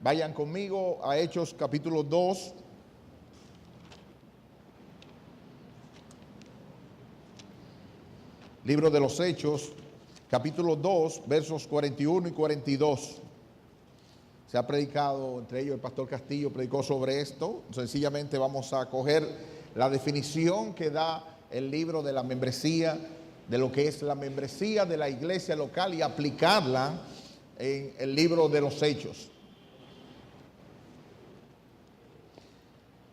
Vayan conmigo a Hechos capítulo 2. Libro de los Hechos, capítulo 2, versos 41 y 42. Se ha predicado, entre ellos el pastor Castillo predicó sobre esto. Sencillamente vamos a coger la definición que da el libro de la membresía, de lo que es la membresía de la iglesia local, y aplicarla en el libro de los Hechos.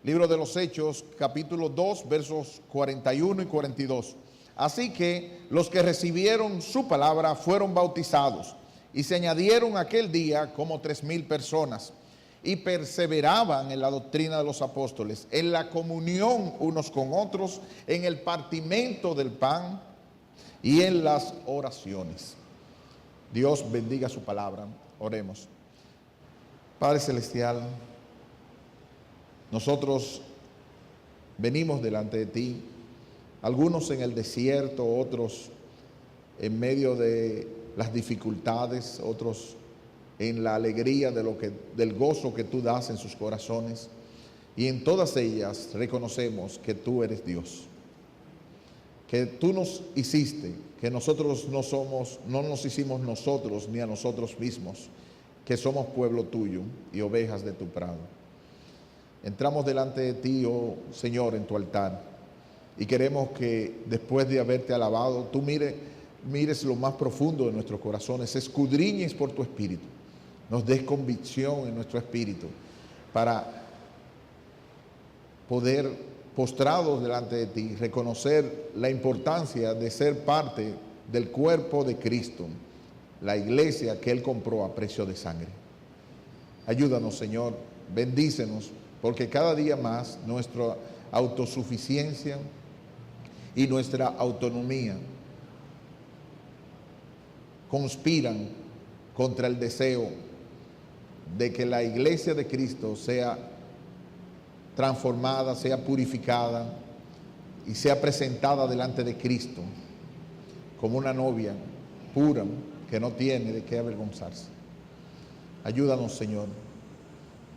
Libro de los Hechos, capítulo 2, versos 41 y 42. Así que los que recibieron su palabra fueron bautizados, y se añadieron aquel día como 3,000 personas, y perseveraban en la doctrina de los apóstoles, en la comunión unos con otros, en el partimiento del pan y en las oraciones. Dios bendiga su palabra. Oremos. Padre Celestial, nosotros venimos delante de ti, algunos en el desierto, otros en medio de las dificultades, otros en la alegría del gozo que tú das en sus corazones, y en todas ellas reconocemos que tú eres Dios, que tú nos hiciste, que nosotros no nos hicimos nosotros ni a nosotros mismos, que somos pueblo tuyo y ovejas de tu prado. Entramos delante de ti, oh Señor, en tu altar, y queremos que después de haberte alabado, tú mires lo más profundo de nuestros corazones, escudriñes por tu espíritu, nos des convicción en nuestro espíritu para poder, postrados delante de ti, reconocer la importancia de ser parte del cuerpo de Cristo, la iglesia que Él compró a precio de sangre. Ayúdanos, Señor, bendícenos, porque cada día más nuestra autosuficiencia y nuestra autonomía conspiran contra el deseo de que la iglesia de Cristo sea transformada, sea purificada y sea presentada delante de Cristo como una novia pura que no tiene de qué avergonzarse. Ayúdanos, Señor.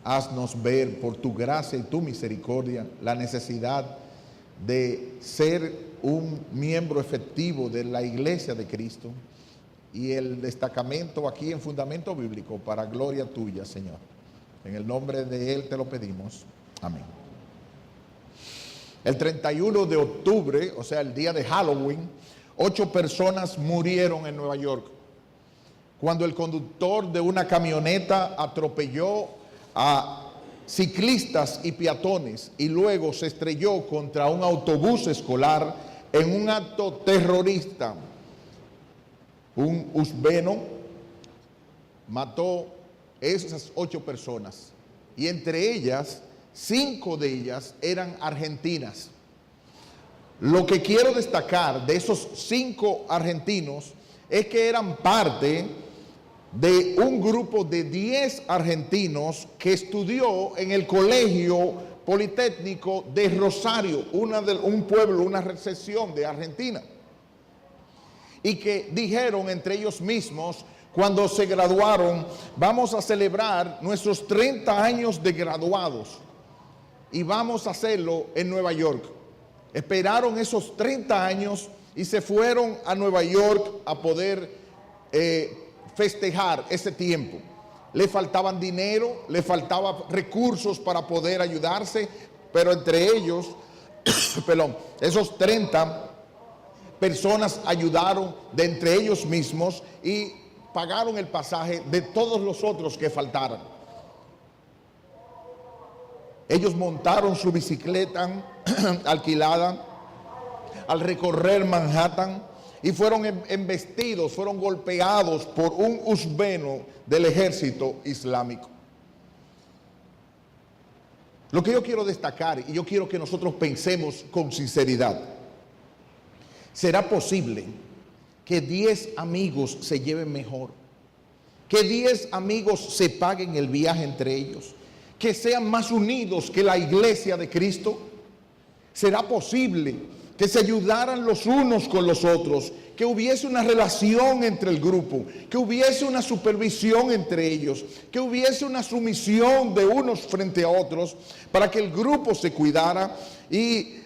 Haznos ver por tu gracia y tu misericordia la necesidad de ser un miembro efectivo de la iglesia de Cristo y el destacamento aquí en Fundamento Bíblico para gloria tuya, Señor. En el nombre de Él te lo pedimos. Amén. El 31 de octubre, o sea, el día de Halloween, 8 personas murieron en Nueva York cuando el conductor de una camioneta atropelló a ciclistas y peatones y luego se estrelló contra un autobús escolar en un acto terrorista. Un uzbeno mató esas 8 personas, y entre ellas 5 de ellas eran argentinas. Lo que quiero destacar de esos 5 argentinos es que eran parte de un grupo de 10 argentinos que estudió en el Colegio Politécnico de Rosario, un pueblo, una sección de Argentina, y que dijeron entre ellos mismos cuando se graduaron: vamos a celebrar nuestros 30 años de graduados y vamos a hacerlo en Nueva York. Esperaron esos 30 años y se fueron a Nueva York a poder festejar ese tiempo. Le faltaban dinero, le faltaban recursos para poder ayudarse, pero entre ellos, esos 30 personas ayudaron de entre ellos mismos y pagaron el pasaje de todos los otros que faltaran. Ellos montaron su bicicleta alquilada al recorrer Manhattan y fueron embestidos, fueron golpeados por un uzbeno del ejército islámico. Lo que yo quiero destacar, y yo quiero que nosotros pensemos con sinceridad: ¿será posible que 10 amigos se lleven mejor? Que 10 amigos se paguen el viaje entre ellos, que sean más unidos que la iglesia de Cristo. ¿Será posible que se ayudaran los unos con los otros, que hubiese una relación entre el grupo, que hubiese una supervisión entre ellos, que hubiese una sumisión de unos frente a otros, para que el grupo se cuidara y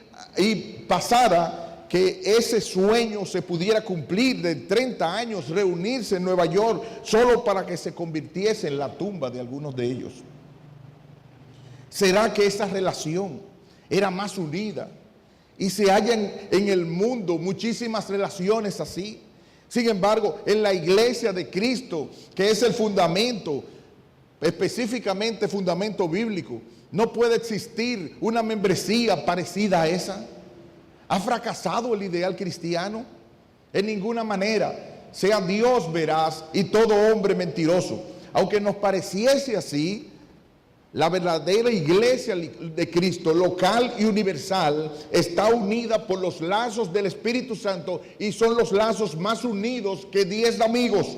pasara que ese sueño se pudiera cumplir de 30 años, reunirse en Nueva York, solo para que se convirtiese en la tumba de algunos de ellos. ¿Será que esa relación era más unida? Y se hallan en el mundo muchísimas relaciones así. Sin embargo, en la iglesia de Cristo, que es el fundamento, específicamente fundamento bíblico, no puede existir una membresía parecida a esa. ¿Ha fracasado el ideal cristiano? En ninguna manera. Sea Dios veraz y todo hombre mentiroso. Aunque nos pareciese así, la verdadera iglesia de Cristo, local y universal, está unida por los lazos del Espíritu Santo y son los lazos más unidos que 10 amigos.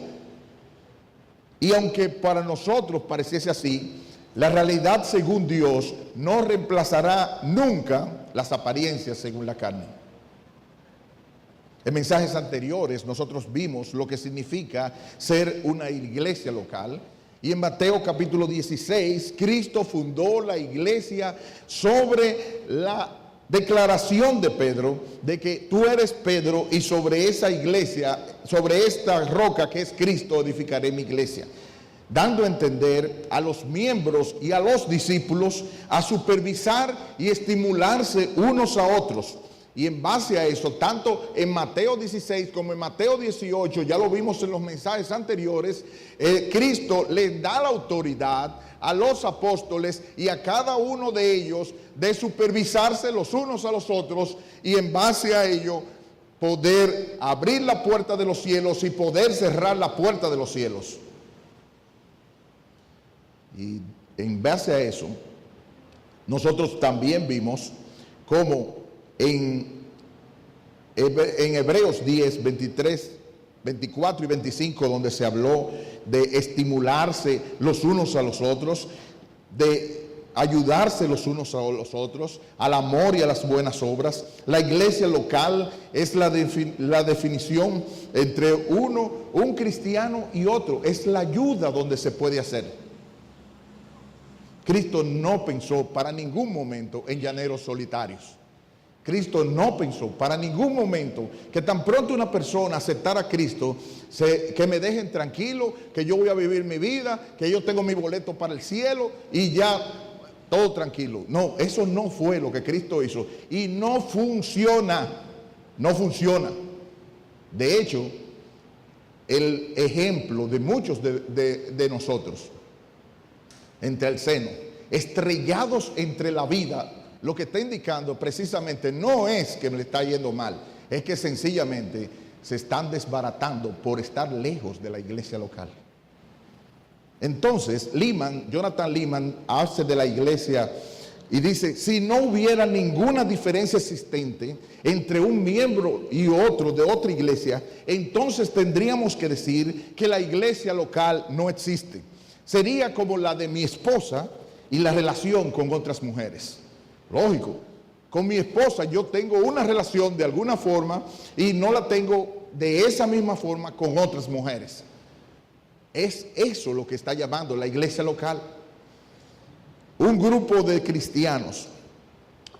Y aunque para nosotros pareciese así, la realidad según Dios no reemplazará nunca las apariencias según la carne. En mensajes anteriores nosotros vimos lo que significa ser una iglesia local. Y en Mateo capítulo 16, Cristo fundó la iglesia sobre la declaración de Pedro, de que tú eres Pedro y sobre esa iglesia, sobre esta roca que es Cristo, edificaré mi iglesia. Dando a entender a los miembros y a los discípulos a supervisar y estimularse unos a otros. Y en base a eso, tanto en Mateo 16 como en Mateo 18, ya lo vimos en los mensajes anteriores, Cristo les da la autoridad a los apóstoles y a cada uno de ellos de supervisarse los unos a los otros y en base a ello poder abrir la puerta de los cielos y poder cerrar la puerta de los cielos. Y en base a eso, nosotros también vimos cómo en Hebreos 10, 23, 24 y 25, donde se habló de estimularse los unos a los otros, de ayudarse los unos a los otros, al amor y a las buenas obras. La iglesia local es la definición entre un cristiano y otro, es la ayuda donde se puede hacer. Cristo no pensó para ningún momento en llaneros solitarios. Cristo no pensó para ningún momento que tan pronto una persona aceptara a Cristo, que me dejen tranquilo, que yo voy a vivir mi vida, que yo tengo mi boleto para el cielo y ya todo tranquilo. No, eso no fue lo que Cristo hizo y no funciona, no funciona. De hecho, el ejemplo de muchos de nosotros, entre el seno, estrellados entre la vida, lo que está indicando precisamente no es que me le está yendo mal, es que sencillamente se están desbaratando por estar lejos de la iglesia local. Entonces, Jonathan Leeman hace de la iglesia y dice, si no hubiera ninguna diferencia existente entre un miembro y otro de otra iglesia, entonces tendríamos que decir que la iglesia local no existe. Sería como la de mi esposa y la relación con otras mujeres. Lógico, con mi esposa yo tengo una relación de alguna forma y no la tengo de esa misma forma con otras mujeres. Es eso lo que está llamando la iglesia local. Un grupo de cristianos.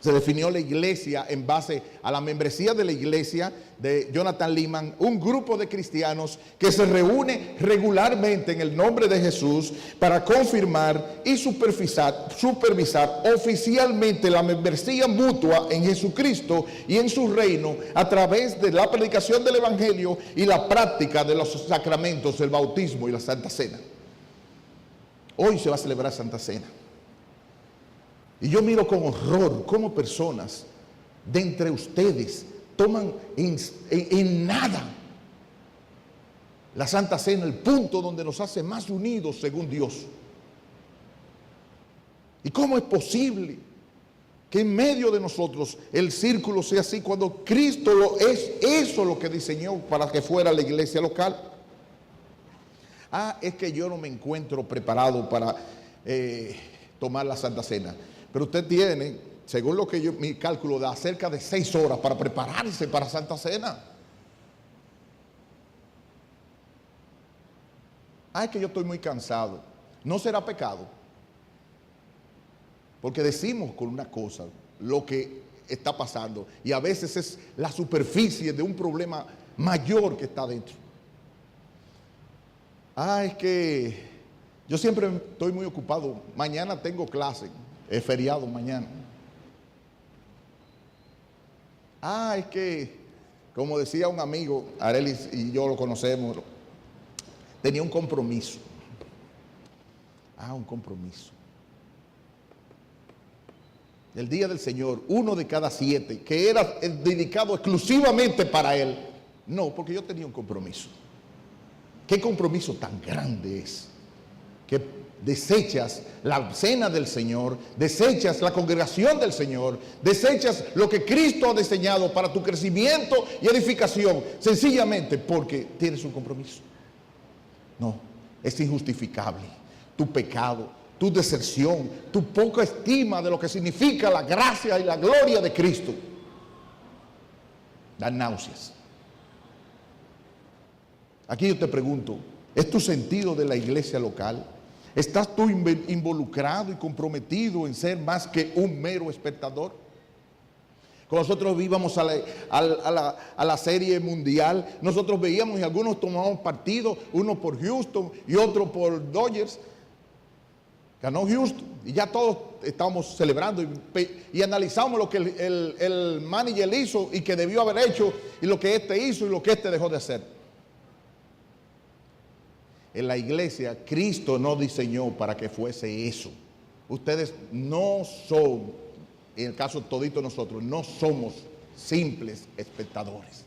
Se definió la iglesia en base a la membresía de la iglesia de Jonathan Leeman, un grupo de cristianos que se reúne regularmente en el nombre de Jesús para confirmar y supervisar oficialmente la membresía mutua en Jesucristo y en su reino a través de la predicación del Evangelio y la práctica de los sacramentos, el bautismo y la Santa Cena. Hoy se va a celebrar Santa Cena. Y yo miro con horror cómo personas de entre ustedes toman en nada la Santa Cena, el punto donde nos hace más unidos según Dios. ¿Y cómo es posible que en medio de nosotros el círculo sea así cuando Cristo es eso lo que diseñó para que fuera la iglesia local? Es que yo no me encuentro preparado para tomar la Santa Cena. Pero usted tiene según lo que mi cálculo da, cerca de 6 horas para prepararse para Santa Cena. Es que yo estoy muy cansado. ¿No será pecado? Porque decimos con una cosa lo que está pasando y a veces es la superficie de un problema mayor que está dentro. Es que yo siempre estoy muy ocupado. Mañana tengo clase, es feriado mañana. Es que, como decía un amigo, Arelis y yo lo conocemos, tenía un compromiso. Un compromiso. El día del Señor, 1 de cada 7, que era dedicado exclusivamente para Él. No, porque yo tenía un compromiso. ¿Qué compromiso tan grande es? Que desechas la cena del Señor, desechas la congregación del Señor, desechas lo que Cristo ha diseñado para tu crecimiento y edificación, sencillamente porque tienes un compromiso. No, es injustificable. Tu pecado, tu deserción, tu poca estima de lo que significa la gracia y la gloria de Cristo, dan náuseas. Aquí yo te pregunto, ¿es tu sentido de la iglesia local? ¿Estás tú involucrado y comprometido en ser más que un mero espectador? Cuando nosotros íbamos a la serie mundial, nosotros veíamos y algunos tomábamos partido, uno por Houston y otro por Dodgers. Ganó Houston y ya todos estábamos celebrando y analizamos lo que el manager hizo y que debió haber hecho y lo que este hizo y lo que este dejó de hacer. En la iglesia, Cristo no diseñó para que fuese eso. Ustedes no son, en el caso de todito nosotros, no somos simples espectadores.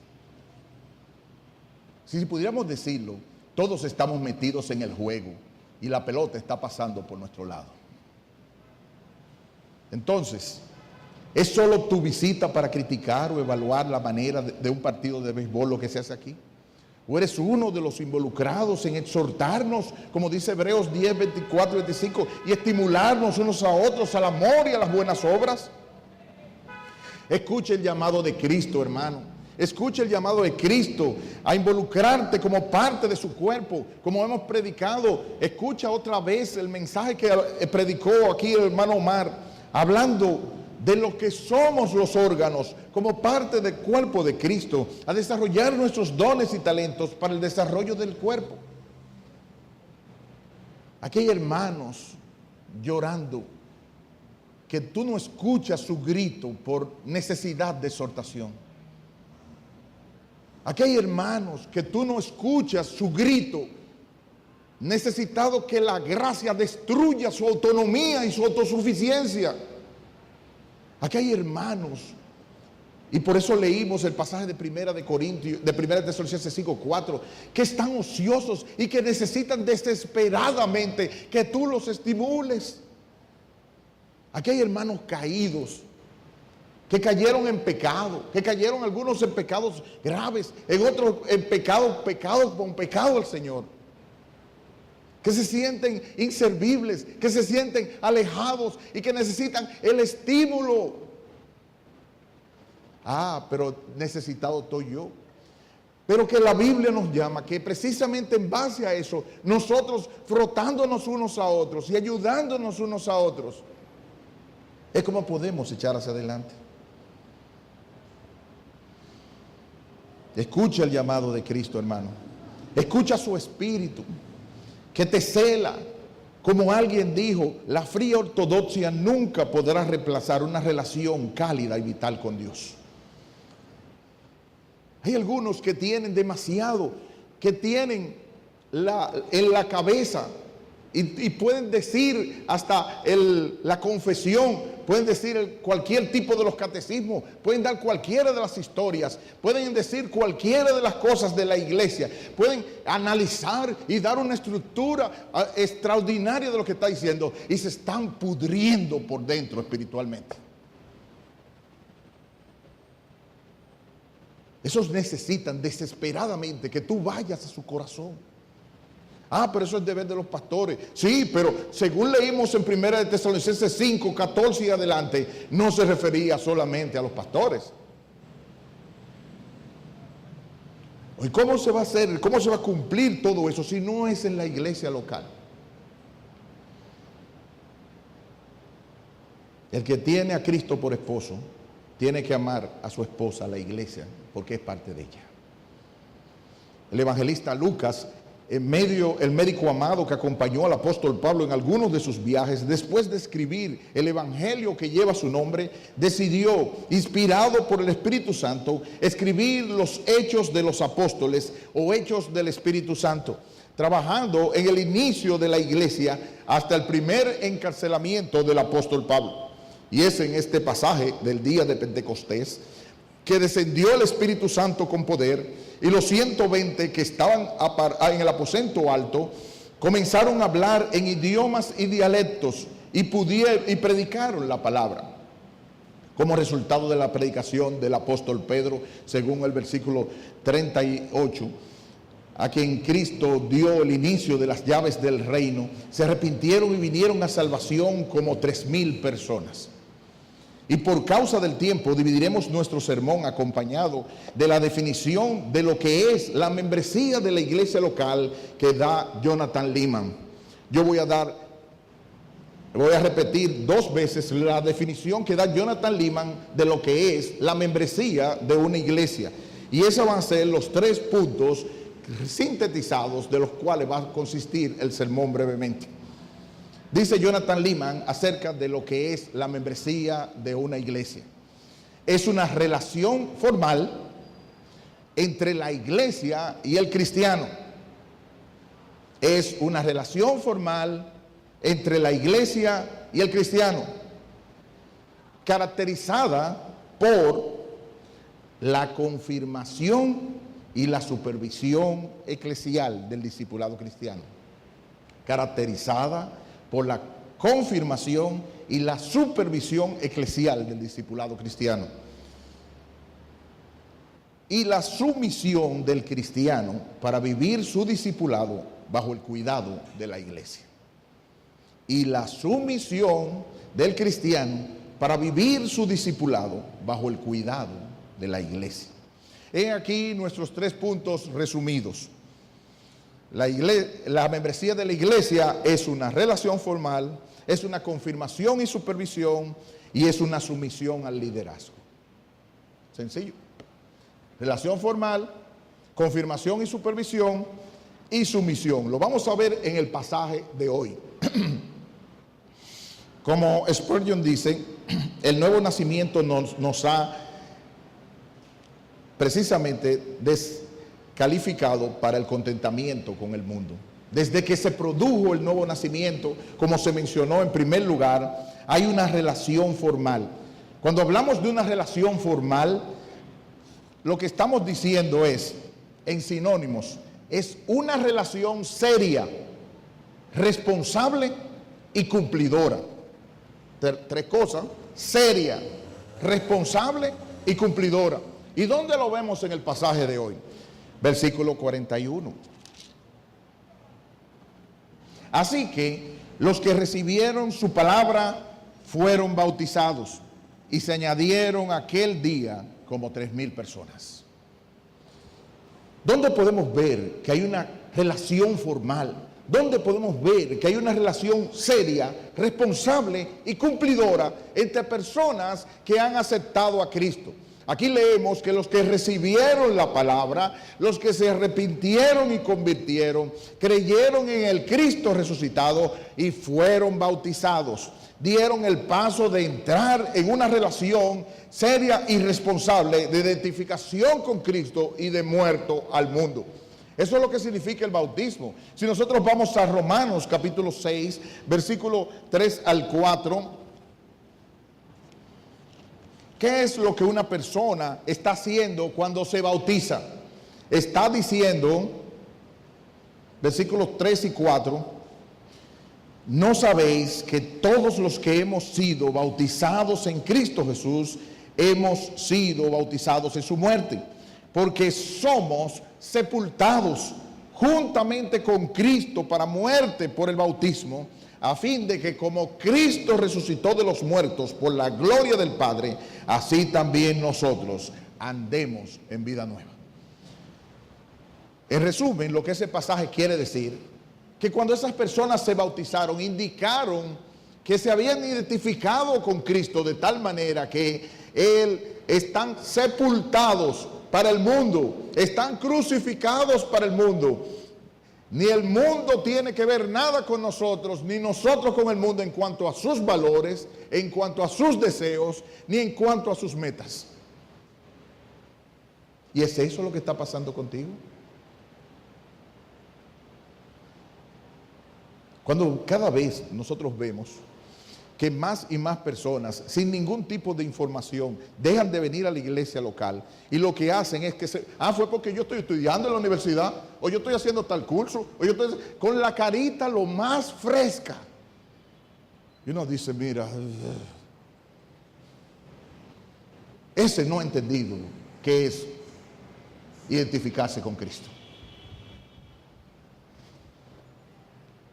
Si pudiéramos decirlo, todos estamos metidos en el juego y la pelota está pasando por nuestro lado. Entonces, ¿es solo tu visita para criticar o evaluar la manera de un partido de béisbol lo que se hace aquí? ¿O eres uno de los involucrados en exhortarnos, como dice Hebreos 10, 24, 25, y estimularnos unos a otros al amor y a las buenas obras? Escucha el llamado de Cristo, hermano. Escucha el llamado de Cristo a involucrarte como parte de su cuerpo, como hemos predicado. Escucha otra vez el mensaje que predicó aquí el hermano Omar, hablando de lo que somos los órganos como parte del cuerpo de Cristo, a desarrollar nuestros dones y talentos para el desarrollo del cuerpo. Aquí hay hermanos llorando que tú no escuchas su grito por necesidad de exhortación. Aquí hay hermanos que tú no escuchas su grito necesitado que la gracia destruya su autonomía y su autosuficiencia. Aquí hay hermanos, y por eso leímos el pasaje de Primera de Corintios, de Primera de Tesalonicenses 5:4, que están ociosos y que necesitan desesperadamente que tú los estimules. Aquí hay hermanos caídos, que cayeron en pecado, que cayeron algunos en pecados graves, en otros en pecado con pecado al Señor, que se sienten inservibles, que se sienten alejados y que necesitan el estímulo. Pero necesitado estoy yo. Pero que la Biblia nos llama, que precisamente en base a eso, nosotros frotándonos unos a otros y ayudándonos unos a otros, es como podemos echar hacia adelante. Escucha el llamado de Cristo, hermano. Escucha su espíritu, que te cela. Como alguien dijo, la fría ortodoxia nunca podrá reemplazar una relación cálida y vital con Dios. Hay algunos que tienen demasiado, que tienen en la cabeza y pueden decir hasta la confesión, pueden decir cualquier tipo de los catecismos, pueden dar cualquiera de las historias, pueden decir cualquiera de las cosas de la iglesia, pueden analizar y dar una estructura extraordinaria de lo que está diciendo y se están pudriendo por dentro espiritualmente. Esos necesitan desesperadamente que tú vayas a su corazón, Pero eso es deber de los pastores. Sí, pero según leímos en 1 de Tesalonicenses 5, 14 y adelante, no se refería solamente a los pastores. ¿Y cómo se va a hacer? ¿Cómo se va a cumplir todo eso si no es en la iglesia local? El que tiene a Cristo por esposo tiene que amar a su esposa, a la iglesia, porque es parte de ella. El evangelista Lucas, el médico amado que acompañó al apóstol Pablo en algunos de sus viajes, después de escribir el evangelio que lleva su nombre, decidió, inspirado por el Espíritu Santo, escribir los hechos de los apóstoles o hechos del Espíritu Santo, trabajando en el inicio de la iglesia hasta el primer encarcelamiento del apóstol Pablo. Y es en este pasaje del día de Pentecostés que descendió el Espíritu Santo con poder, y los 120 que estaban en el aposento alto comenzaron a hablar en idiomas y dialectos y predicaron la palabra. Como resultado de la predicación del apóstol Pedro, según el versículo 38, a quien Cristo dio el inicio de las llaves del reino, se arrepintieron y vinieron a salvación como 3,000 personas. Y por causa del tiempo dividiremos nuestro sermón acompañado de la definición de lo que es la membresía de la iglesia local que da Jonathan Leeman. Yo voy a repetir 2 veces la definición que da Jonathan Leeman de lo que es la membresía de una iglesia. Y esos van a ser los 3 puntos sintetizados de los cuales va a consistir el sermón brevemente. Dice Jonathan Leeman acerca de lo que es la membresía de una iglesia. Es una relación formal entre la iglesia y el cristiano. Es una relación formal entre la iglesia y el cristiano, caracterizada por la confirmación y la supervisión eclesial del discipulado cristiano. Caracterizada por la confirmación y la supervisión eclesial del discipulado cristiano. Y la sumisión del cristiano para vivir su discipulado bajo el cuidado de la iglesia. Y la sumisión del cristiano para vivir su discipulado bajo el cuidado de la iglesia. He aquí nuestros 3 puntos resumidos. La membresía de la iglesia es una relación formal, es una confirmación y supervisión, y es una sumisión al liderazgo. Sencillo. Relación formal, confirmación y supervisión, y sumisión. Lo vamos a ver en el pasaje de hoy. Como Spurgeon dice, el nuevo nacimiento nos ha precisamente calificado para el contentamiento con el mundo. Desde que se produjo el nuevo nacimiento, como se mencionó en primer lugar, hay una relación formal. Cuando hablamos de una relación formal, lo que estamos diciendo es, en sinónimos, es una relación seria, responsable y cumplidora. 3 cosas: seria, responsable y cumplidora. ¿Y dónde lo vemos en el pasaje de hoy? Versículo 41. Así que los que recibieron su palabra fueron bautizados, y se añadieron aquel día como 3,000 personas. ¿Dónde podemos ver que hay una relación formal? ¿Dónde podemos ver que hay una relación seria, responsable y cumplidora entre personas que han aceptado a Cristo? Aquí leemos que los que recibieron la palabra, los que se arrepintieron y convirtieron, creyeron en el Cristo resucitado y fueron bautizados. Dieron el paso de entrar en una relación seria y responsable de identificación con Cristo y de muerto al mundo. Eso es lo que significa el bautismo. Si nosotros vamos a Romanos capítulo 6, versículo 3 al 4, ¿qué es lo que una persona está haciendo cuando se bautiza? Está diciendo, versículos 3 y 4, ¿no sabéis que todos los que hemos sido bautizados en Cristo Jesús, hemos sido bautizados en su muerte? Porque somos sepultados juntamente con Cristo para muerte por el bautismo, a fin de que como Cristo resucitó de los muertos por la gloria del Padre, así también nosotros andemos en vida nueva. En resumen, lo que ese pasaje quiere decir, que cuando esas personas se bautizaron, indicaron que se habían identificado con Cristo de tal manera que están sepultados para el mundo, están crucificados para el mundo. Ni el mundo tiene que ver nada con nosotros, ni nosotros con el mundo en cuanto a sus valores, en cuanto a sus deseos, ni en cuanto a sus metas. ¿Y es eso lo que está pasando contigo? Cuando cada vez nosotros vemos que más y más personas, sin ningún tipo de información, dejan de venir a la iglesia local y lo que hacen es que fue porque yo estoy estudiando en la universidad, o yo estoy haciendo tal curso, o yo estoy con la carita lo más fresca. Y uno dice, mira, ese no ha entendido qué es identificarse con Cristo.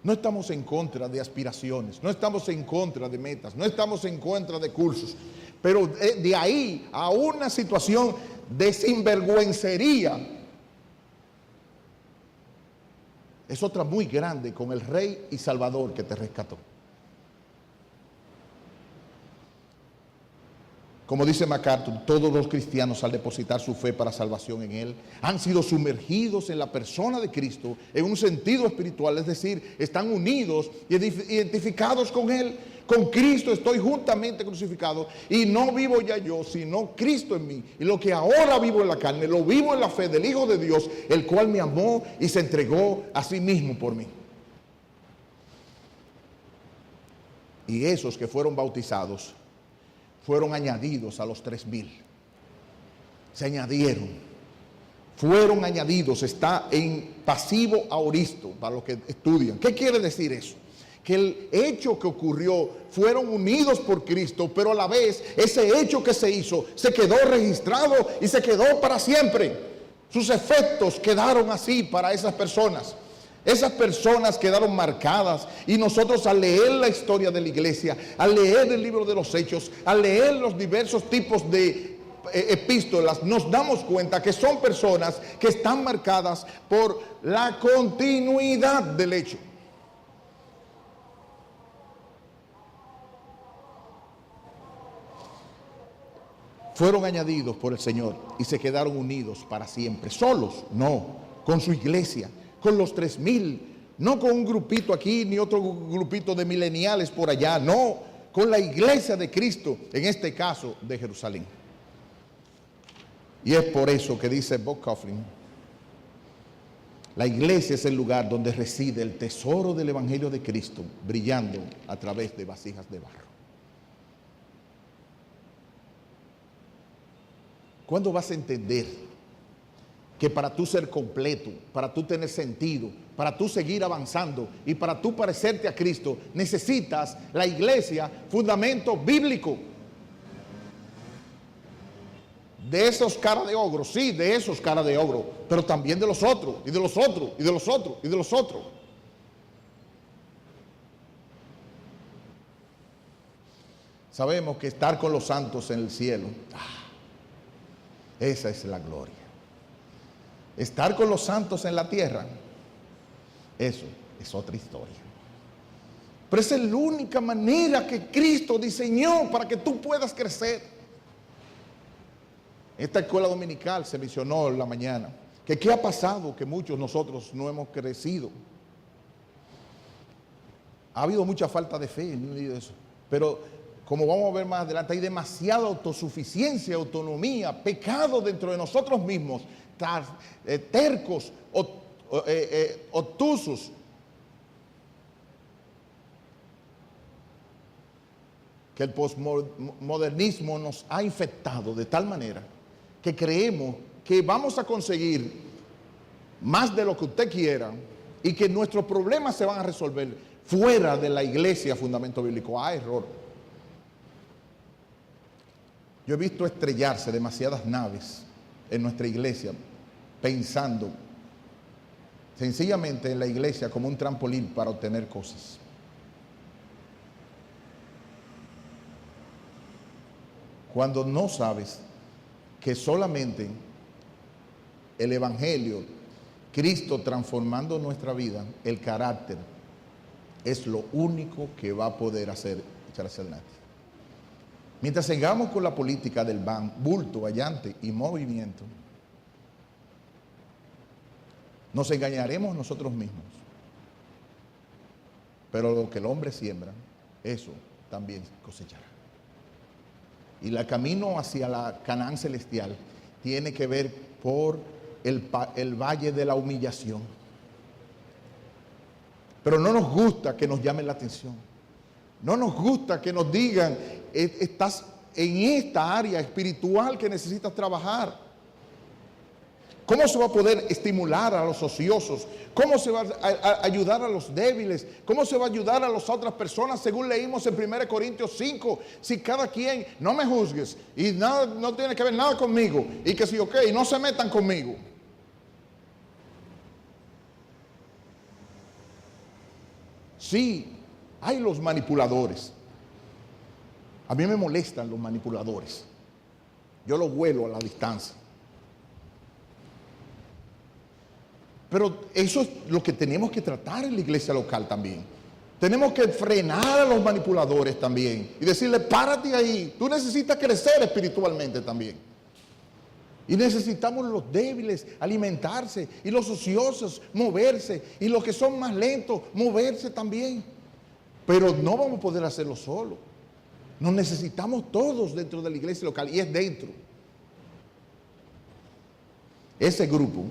No estamos en contra de aspiraciones, no estamos en contra de metas, no estamos en contra de cursos, pero de ahí a una situación de sinvergüencería es otra muy grande con el Rey y Salvador que te rescató. Como dice MacArthur, todos los cristianos al depositar su fe para salvación en Él han sido sumergidos en la persona de Cristo en un sentido espiritual, es decir, están unidos y identificados con Él. Con Cristo estoy juntamente crucificado y no vivo ya yo, sino Cristo en mí. Y lo que ahora vivo en la carne, lo vivo en la fe del Hijo de Dios, el cual me amó y se entregó a sí mismo por mí. Y esos que fueron bautizados fueron añadidos a los 3,000. Se añadieron. Fueron añadidos. Está en pasivo aoristo para los que estudian. ¿Qué quiere decir eso? Que el hecho que ocurrió, fueron unidos por Cristo, pero a la vez ese hecho que se hizo se quedó registrado y se quedó para siempre. Sus efectos quedaron así para esas personas. Esas personas quedaron marcadas y nosotros al leer la historia de la iglesia, al leer el libro de los Hechos, al leer los diversos tipos de epístolas, nos damos cuenta que son personas que están marcadas por la continuidad del hecho. Fueron añadidos por el Señor y se quedaron unidos para siempre. Solos, no, con su iglesia, con los 3,000, no con un grupito aquí ni otro grupito de mileniales por allá, no, con la iglesia de Cristo, en este caso de Jerusalén. Y es por eso que dice Bob Coughlin, la iglesia es el lugar donde reside el tesoro del Evangelio de Cristo, brillando a través de vasijas de barro. ¿Cuándo vas a entender que para tú ser completo, para tú tener sentido, para tú seguir avanzando y para tú parecerte a Cristo, necesitas la iglesia, fundamento bíblico? De esos caras de ogro, sí, de esos caras de ogro, pero también de los otros, y de los otros, y de los otros, y de los otros. Sabemos que estar con los santos en el cielo, esa es la gloria. Estar con los santos en la tierra, eso es otra historia. Pero esa es la única manera que Cristo diseñó para que tú puedas crecer. En esta escuela dominical se mencionó en la mañana que qué ha pasado, que muchos nosotros no hemos crecido. Ha habido mucha falta de fe en eso, pero como vamos a ver más adelante, hay demasiada autosuficiencia, autonomía, pecado dentro de nosotros mismos, tercos, obtusos. Que el posmodernismo nos ha infectado de tal manera que creemos que vamos a conseguir más de lo que usted quiera y que nuestros problemas se van a resolver fuera de la iglesia, fundamento bíblico. Error. Yo he visto estrellarse demasiadas naves en nuestra iglesia pensando sencillamente en la iglesia como un trampolín para obtener cosas. Cuando no sabes que solamente el Evangelio, Cristo transformando nuestra vida, el carácter, es lo único que va a poder echar hacia adelante. Mientras sigamos con la política del bulto, allante y movimiento, nos engañaremos nosotros mismos. Pero lo que el hombre siembra, eso también cosechará. Y el camino hacia la Canaán celestial tiene que ver por el valle de la humillación. Pero no nos gusta que nos llamen la atención. No nos gusta que nos digan, estás en esta área espiritual que necesitas trabajar. ¿Cómo se va a poder estimular a los ociosos? ¿Cómo se va a ayudar a los débiles? ¿Cómo se va a ayudar a las otras personas? Según leímos en 1 Corintios 5, si cada quien, no me juzgues, y nada, no tiene que ver nada conmigo, y que si ok, no se metan conmigo. Sí, hay los manipuladores. A mí me molestan los manipuladores. Yo los vuelo a la distancia. Pero eso es lo que tenemos que tratar en la iglesia local también. Tenemos que frenar a los manipuladores también y decirle, párate ahí, tú necesitas crecer espiritualmente también. Y necesitamos los débiles alimentarse y los ociosos moverse y los que son más lentos moverse también. Pero no vamos a poder hacerlo solo. Nos necesitamos todos dentro de la iglesia local y es dentro. Ese grupo.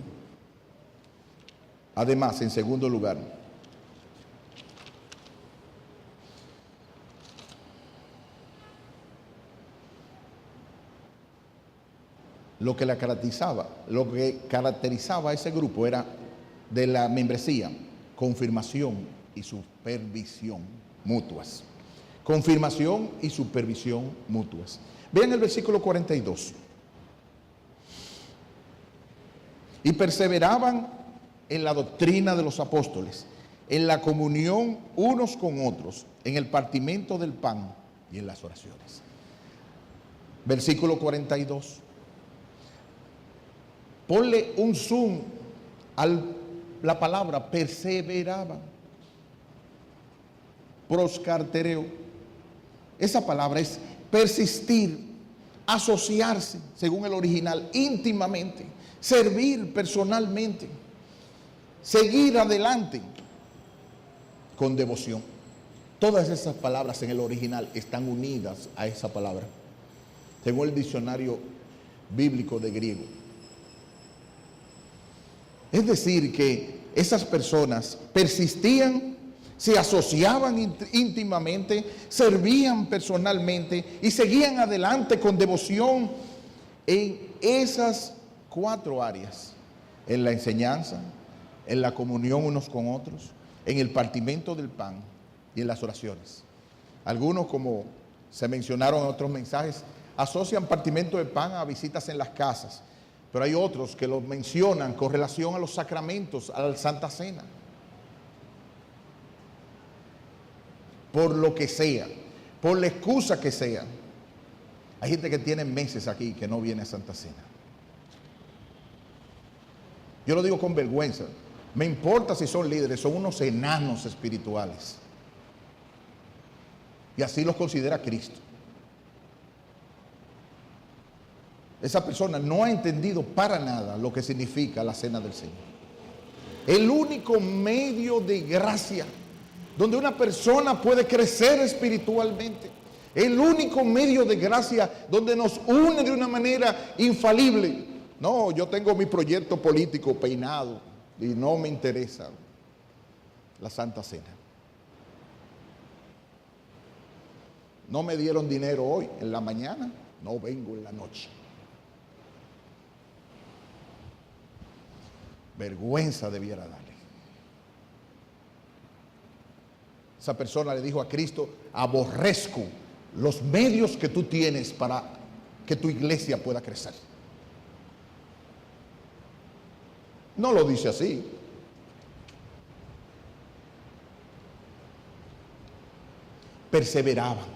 Además, en segundo lugar, lo que caracterizaba a ese grupo era de la membresía, confirmación y supervisión mutuas. Confirmación y supervisión mutuas. Vean el versículo 42. Y perseveraban en la doctrina de los apóstoles, en la comunión unos con otros, en el partimiento del pan y en las oraciones. Versículo 42. Ponle un zoom a la palabra perseveraban. Proscartereo. Esa palabra es persistir, asociarse, según el original, íntimamente, servir personalmente. Seguir adelante con devoción. Todas esas palabras en el original están unidas a esa palabra, según el diccionario bíblico de griego. Es decir, que esas personas persistían, se asociaban íntimamente, servían personalmente y seguían adelante con devoción en esas 4 áreas: en la enseñanza, en la comunión unos con otros, en el partimiento del pan y en las oraciones. Algunos, como se mencionaron en otros mensajes, asocian partimiento del pan a visitas en las casas, pero hay otros que lo mencionan con relación a los sacramentos, a la Santa Cena. Por lo que sea, por la excusa que sea. Hay gente que tiene meses aquí que no viene a Santa Cena. Yo lo digo con vergüenza. Me importa si son líderes, son unos enanos espirituales. Y así los considera Cristo. Esa persona no ha entendido para nada lo que significa la cena del Señor. El único medio de gracia donde una persona puede crecer espiritualmente. El único medio de gracia donde nos une de una manera infalible. No, yo tengo mi proyecto político peinado y no me interesa la Santa Cena. No me dieron dinero hoy en la mañana, no vengo en la noche. Vergüenza debiera darle. Esa persona le dijo a Cristo: aborrezco los medios que tú tienes para que tu iglesia pueda crecer. No lo dice así. perseveraban,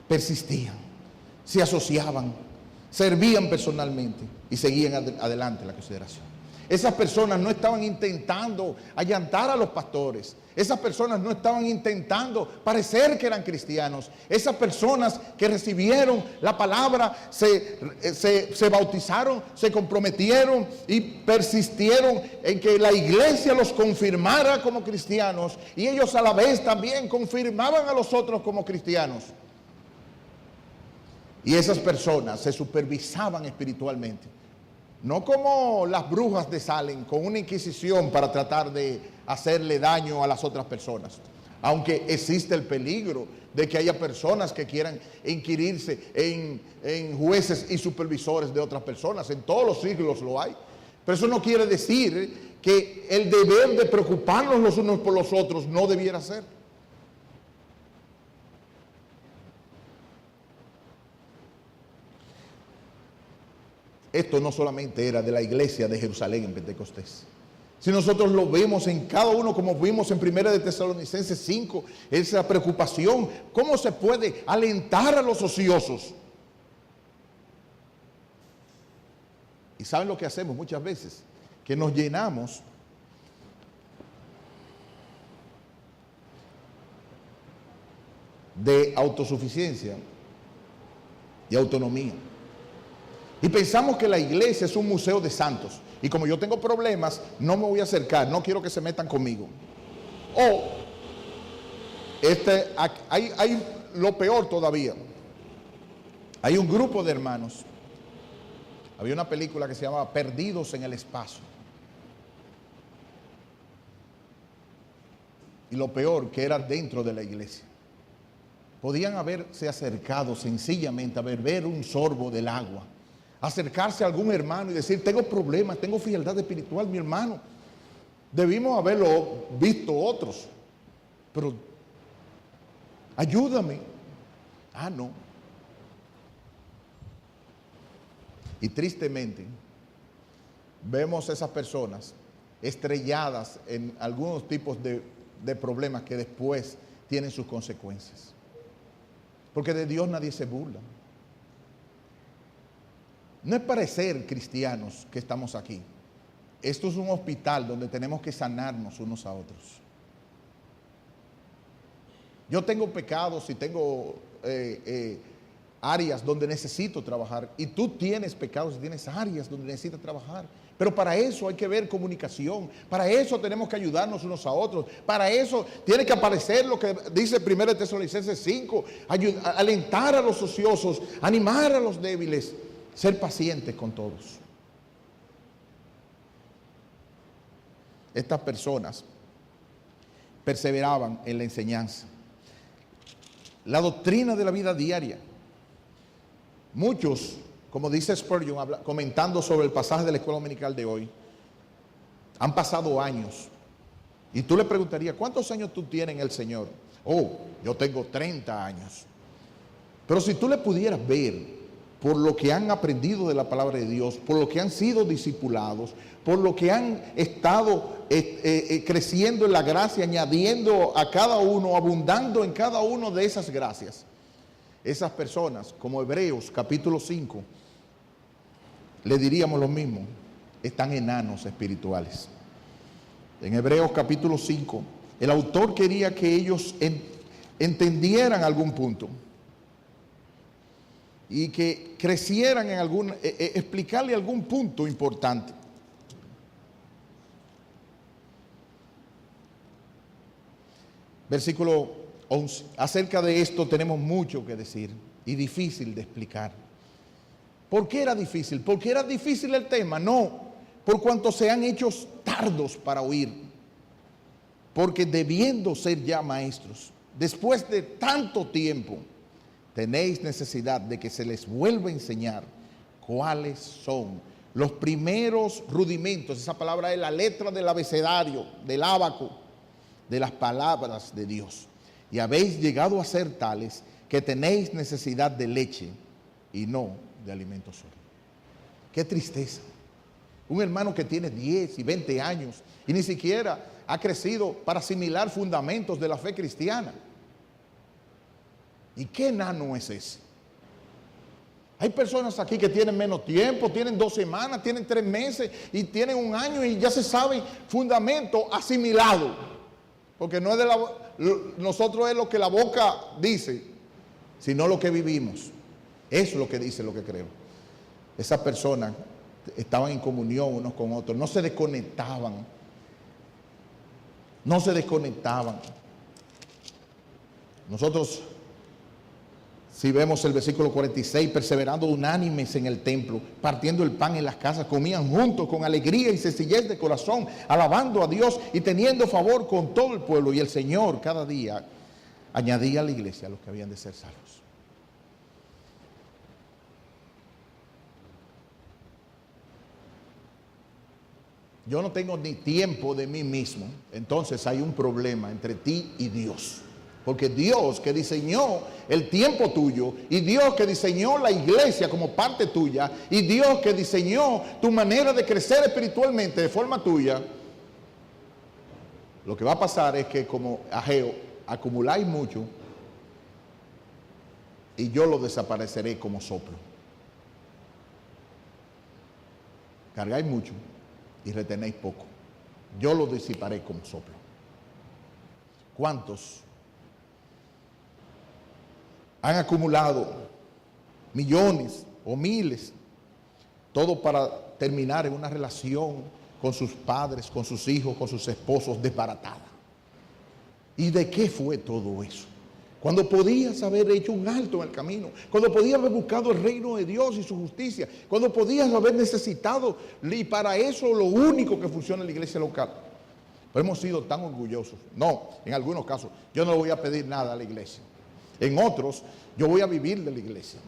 persistían, se asociaban, servían personalmente y seguían adelante la consideración. Esas personas no estaban intentando allantar a los pastores. Esas personas no estaban intentando parecer que eran cristianos. Esas personas que recibieron la palabra, se bautizaron, se comprometieron y persistieron en que la iglesia los confirmara como cristianos. Y ellos a la vez también confirmaban a los otros como cristianos. Y esas personas se supervisaban espiritualmente. No como las brujas de Salem, con una inquisición para tratar de hacerle daño a las otras personas. Aunque existe el peligro de que haya personas que quieran inquirirse en jueces y supervisores de otras personas. En todos los siglos lo hay. Pero eso no quiere decir que el deber de preocuparnos los unos por los otros no debiera ser. Esto no solamente era de la iglesia de Jerusalén en Pentecostés. Si nosotros lo vemos en cada uno, como vimos en 1 de Tesalonicenses 5, esa preocupación, ¿cómo se puede alentar a los ociosos? Y ¿saben lo que hacemos muchas veces? Que nos llenamos de autosuficiencia y autonomía. Y pensamos que la iglesia es un museo de santos. Y como yo tengo problemas, no me voy a acercar, no quiero que se metan conmigo. O, hay lo peor todavía. Hay un grupo de hermanos. Había una película que se llamaba Perdidos en el Espacio. Y lo peor, que era dentro de la iglesia. Podían haberse acercado sencillamente a beber un sorbo del agua. Acercarse a algún hermano y decir, tengo problemas, tengo frialdad espiritual, mi hermano. Debimos haberlo visto otros, pero ayúdame. Ah, no. Y tristemente, vemos esas personas estrelladas en algunos tipos de problemas que después tienen sus consecuencias. Porque de Dios nadie se burla. No es parecer cristianos que estamos aquí. Esto es un hospital donde tenemos que sanarnos unos a otros. Yo tengo pecados y tengo áreas donde necesito trabajar. Y tú tienes pecados y tienes áreas donde necesitas trabajar. Pero para eso hay que ver comunicación. Para eso tenemos que ayudarnos unos a otros. Para eso tiene que aparecer lo que dice 1 Tesalonicenses 5. Alentar a los ociosos, animar a los débiles. Ser pacientes con todos. Estas personas perseveraban en la enseñanza. La doctrina de la vida diaria. Muchos, como dice Spurgeon, comentando sobre el pasaje de la escuela dominical de hoy, han pasado años. Y tú le preguntarías, ¿cuántos años tú tienes en el Señor? Oh, yo tengo 30 años. Pero si tú le pudieras ver por lo que han aprendido de la palabra de Dios, por lo que han sido discipulados, por lo que han estado creciendo en la gracia, añadiendo a cada uno, abundando en cada uno de esas gracias. Esas personas, como Hebreos capítulo 5, le diríamos lo mismo, están enanos espirituales. En Hebreos capítulo 5, el autor quería que ellos entendieran algún punto. Y que crecieran en explicarle algún punto importante. Versículo 11. Acerca de esto tenemos mucho que decir y difícil de explicar. ¿Por qué era difícil? ¿Por qué era difícil el tema? No, por cuanto se han hecho tardos para oír. Porque debiendo ser ya maestros, después de tanto tiempo, tenéis necesidad de que se les vuelva a enseñar cuáles son los primeros rudimentos. Esa palabra es la letra del abecedario, del ábaco, de las palabras de Dios. Y habéis llegado a ser tales que tenéis necesidad de leche y no de alimento sólido. Qué tristeza. Un hermano que tiene 10 y 20 años y ni siquiera ha crecido para asimilar fundamentos de la fe cristiana. ¿Y qué enano es ese? Hay personas aquí que tienen menos tiempo, tienen 2 semanas, tienen 3 meses y tienen 1 año y ya se sabe fundamento asimilado. Porque no es nosotros es lo que la boca dice, sino lo que vivimos. Eso es lo que dice, lo que creo. Esas personas estaban en comunión unos con otros, no se desconectaban. No se desconectaban. Nosotros, si vemos el versículo 46, perseverando unánimes en el templo, partiendo el pan en las casas, comían juntos con alegría y sencillez de corazón, alabando a Dios y teniendo favor con todo el pueblo. Y el Señor cada día añadía a la iglesia a los que habían de ser salvos. Yo no tengo ni tiempo de mí mismo, entonces hay un problema entre ti y Dios. Porque Dios que diseñó el tiempo tuyo, y Dios que diseñó la iglesia como parte tuya, y Dios que diseñó tu manera de crecer espiritualmente de forma tuya, lo que va a pasar es que como Ageo, acumuláis mucho y yo lo desapareceré como soplo. Cargáis mucho y retenéis poco. Yo lo disiparé como soplo. ¿Cuántos han acumulado millones o miles, todo para terminar en una relación con sus padres, con sus hijos, con sus esposos desbaratada? ¿Y de qué fue todo eso? Cuando podías haber hecho un alto en el camino, cuando podías haber buscado el reino de Dios y su justicia, cuando podías haber necesitado, y para eso lo único que funciona en la iglesia local. Pero hemos sido tan orgullosos. No, en algunos casos, yo no le voy a pedir nada a la iglesia. En otros, yo voy a vivir de la iglesia.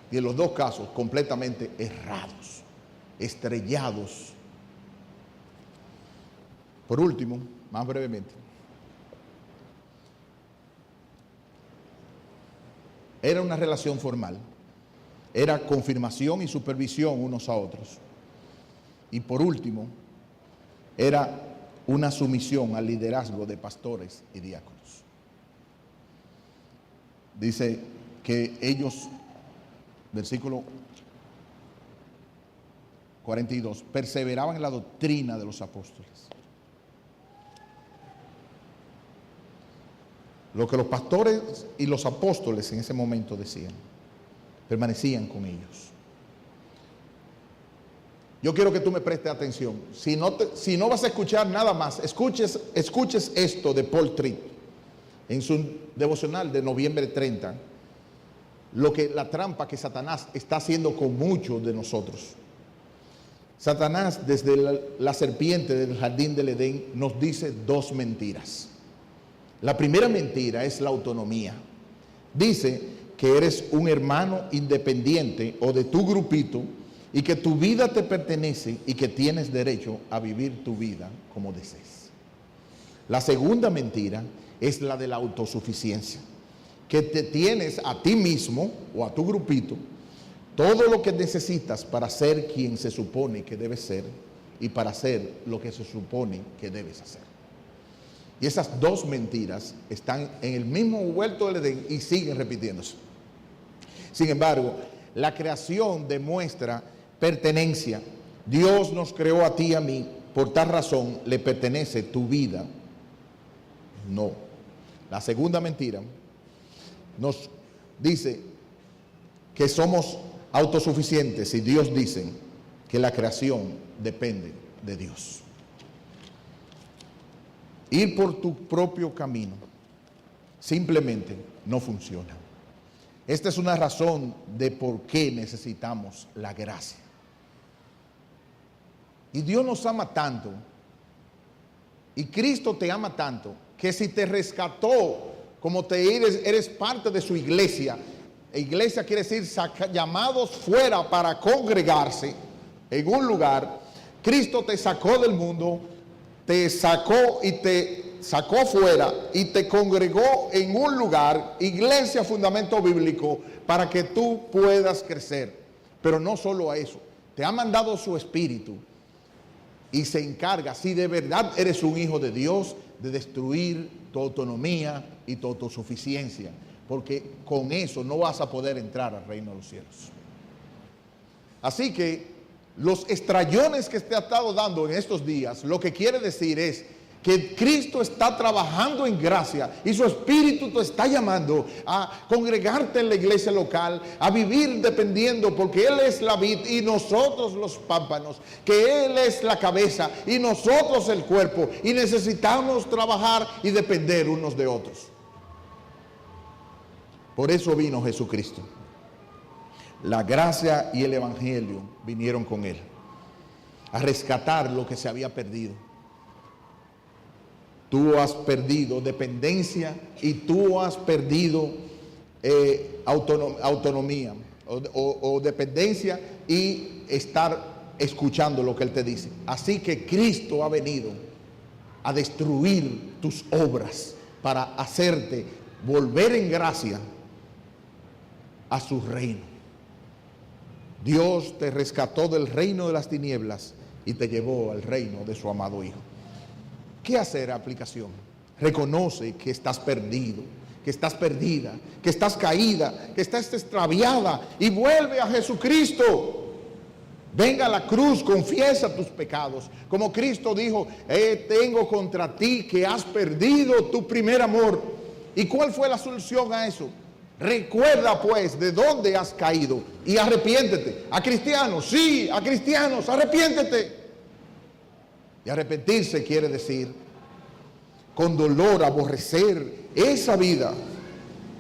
Y en los dos casos, completamente errados, estrellados. Por último, más brevemente, era una relación formal, era confirmación y supervisión unos a otros. Y por último, era una sumisión al liderazgo de pastores y diáconos. Dice que ellos, versículo 42, perseveraban en la doctrina de los apóstoles. Lo que los pastores y los apóstoles en ese momento decían, permanecían con ellos. Yo quiero que tú me prestes atención. Si no vas a escuchar nada más, escuches esto de Paul Tripp en su devocional de noviembre 30, la trampa que Satanás está haciendo con muchos de nosotros. Satanás, desde la serpiente del jardín del Edén, nos dice 2 mentiras. La primera mentira es la autonomía. Dice que eres un hermano independiente o de tu grupito y que tu vida te pertenece y que tienes derecho a vivir tu vida como desees. La segunda mentira es la de la autosuficiencia, que te tienes a ti mismo o a tu grupito todo lo que necesitas para ser quien se supone que debes ser y para hacer lo que se supone que debes hacer. Y esas 2 mentiras están en el mismo huerto del Edén y siguen repitiéndose. Sin embargo, la creación demuestra pertenencia. Dios nos creó a ti y a mí, por tal razón le pertenece tu vida. No. La segunda mentira nos dice que somos autosuficientes y Dios dice que la creación depende de Dios. Ir por tu propio camino simplemente no funciona. Esta es una razón de por qué necesitamos la gracia. Y Dios nos ama tanto, y Cristo te ama tanto, que si te rescató, como eres parte de su iglesia, iglesia quiere decir llamados fuera para congregarse en un lugar, Cristo te sacó del mundo, te sacó y te sacó fuera y te congregó en un lugar, iglesia, fundamento bíblico, para que tú puedas crecer. Pero no solo a eso, te ha mandado su espíritu y se encarga, si de verdad eres un hijo de Dios, de destruir tu autonomía y tu autosuficiencia, porque con eso no vas a poder entrar al reino de los cielos. Así que los estrellones que te ha estado dando en estos días, lo que quiere decir es que Cristo está trabajando en gracia y su Espíritu te está llamando a congregarte en la iglesia local, a vivir dependiendo, porque Él es la vid y nosotros los pámpanos, que Él es la cabeza y nosotros el cuerpo, y necesitamos trabajar y depender unos de otros. Por eso vino Jesucristo. La gracia y el evangelio vinieron con Él a rescatar lo que se había perdido. Tú has perdido dependencia y tú has perdido autonomía o dependencia y estar escuchando lo que Él te dice. Así que Cristo ha venido a destruir tus obras para hacerte volver en gracia a su reino. Dios te rescató del reino de las tinieblas y te llevó al reino de su amado Hijo. ¿Qué hacer? Aplicación. Reconoce que estás perdido, que estás perdida, que estás caída, que estás extraviada y vuelve a Jesucristo. Venga a la cruz, confiesa tus pecados. Como Cristo dijo, tengo contra ti que has perdido tu primer amor. ¿Y cuál fue la solución a eso? Recuerda pues de dónde has caído y arrepiéntete. A cristianos, sí, a cristianos, arrepiéntete. Y arrepentirse quiere decir con dolor aborrecer esa vida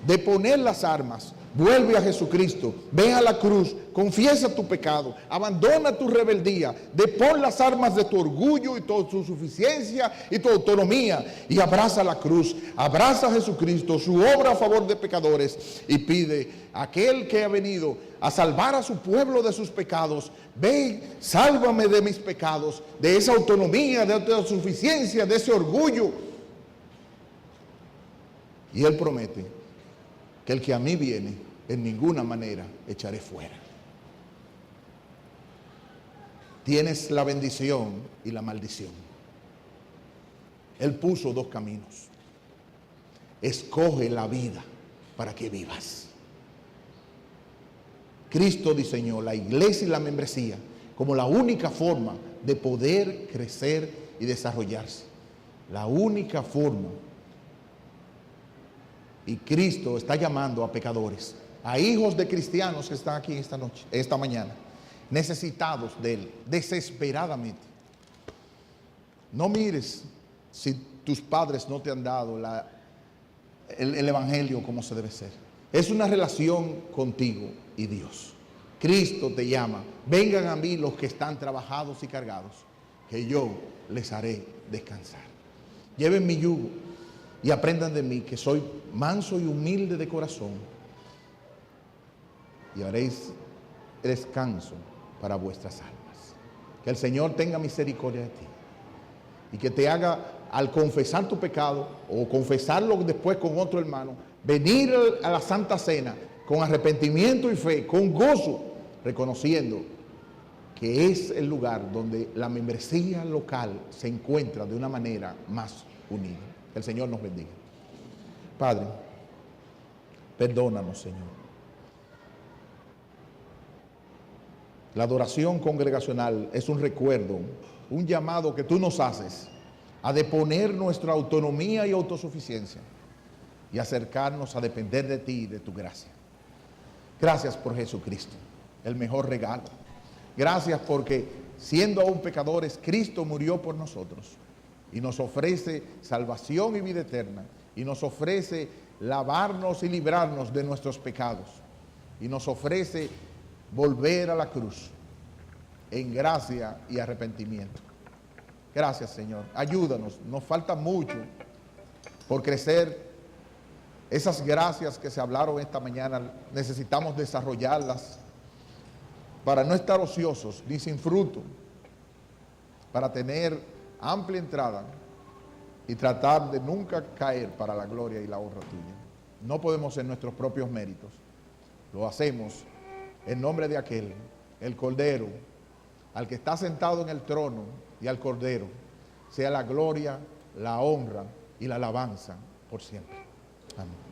de poner las armas. Vuelve a Jesucristo, ve a la cruz, confiesa tu pecado, abandona tu rebeldía, depón las armas de tu orgullo y tu suficiencia y tu autonomía y abraza la cruz, abraza a Jesucristo, su obra a favor de pecadores y pide a aquel que ha venido a salvar a su pueblo de sus pecados, ven, sálvame de mis pecados, de esa autonomía, de esa suficiencia, de ese orgullo. Y Él promete que el que a mí viene, en ninguna manera echaré fuera. Tienes la bendición y la maldición. Él puso dos caminos. Escoge la vida para que vivas. Cristo diseñó la iglesia y la membresía como la única forma de poder crecer y desarrollarse. La única forma. Y Cristo está llamando a pecadores, a hijos de cristianos que están aquí esta noche, esta mañana, necesitados de Él, desesperadamente. No mires si tus padres no te han dado el evangelio como se debe ser. Es una relación contigo y Dios. Cristo te llama, vengan a mí los que están trabajados y cargados, que yo les haré descansar. Lleven mi yugo y aprendan de mí, que soy manso y humilde de corazón, y haréis descanso para vuestras almas. Que el Señor tenga misericordia de ti y que te haga, al confesar tu pecado o confesarlo después con otro hermano, venir a la Santa Cena con arrepentimiento y fe, con gozo, reconociendo que es el lugar donde la membresía local se encuentra de una manera más unida. Que el Señor nos bendiga. Padre, perdónanos, Señor. La adoración congregacional es un recuerdo, un llamado que tú nos haces a deponer nuestra autonomía y autosuficiencia y acercarnos a depender de ti y de tu gracia. Gracias por Jesucristo, el mejor regalo. Gracias porque, siendo aún pecadores, Cristo murió por nosotros y nos ofrece salvación y vida eterna, y nos ofrece lavarnos y librarnos de nuestros pecados, y nos ofrece volver a la cruz en gracia y arrepentimiento. Gracias, Señor. Ayúdanos, nos falta mucho por crecer. Esas gracias que se hablaron esta mañana, necesitamos desarrollarlas para no estar ociosos ni sin fruto, para tener amplia entrada y tratar de nunca caer para la gloria y la honra tuya. No podemos en nuestros propios méritos. Lo hacemos en nombre de aquel, el Cordero, al que está sentado en el trono y al Cordero sea la gloria, la honra y la alabanza por siempre. Amén.